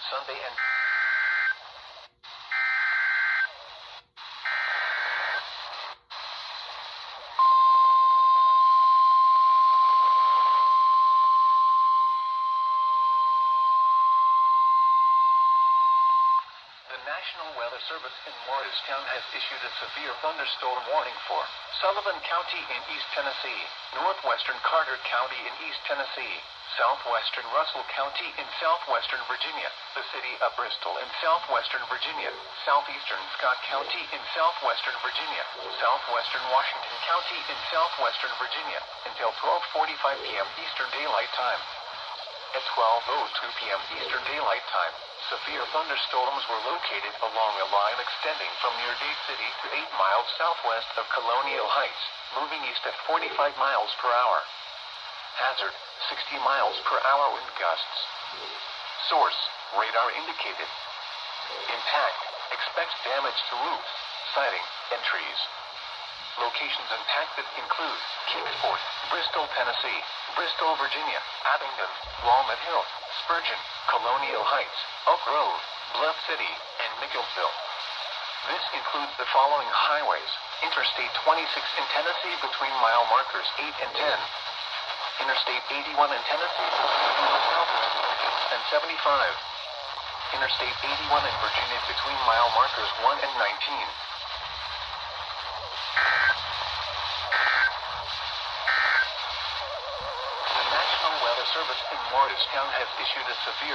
Sunday and National Weather Service in Morristown has issued a severe thunderstorm warning for Sullivan County in East Tennessee, northwestern Carter County in East Tennessee, southwestern Russell County in southwestern Virginia, the city of Bristol in southwestern Virginia, southeastern Scott County in southwestern Virginia, southwestern Washington County in southwestern Virginia, until 12:45 p.m. Eastern Daylight Time. At 12:02 p.m. Eastern Daylight Time, severe thunderstorms were located along a line extending from near Dade City to 8 miles southwest of Colonial Heights, moving east at 45 miles per hour. Hazard, 60 miles per hour wind gusts. Source, radar indicated. Impact, expects damage to roofs, siding, and trees. Locations impacted include Kingsport, Bristol, Tennessee, Bristol, Virginia, Abingdon, Walnut Hill, Spurgeon, Colonial Heights, Oak Grove, Bluff City, and Micklesville. This includes the following highways: Interstate 26 in Tennessee between mile markers 8 and 10. Interstate 81 in Tennessee between the southwest and 75. Interstate 81 in Virginia between mile markers 1 and 19. Service in Morristown has issued a severe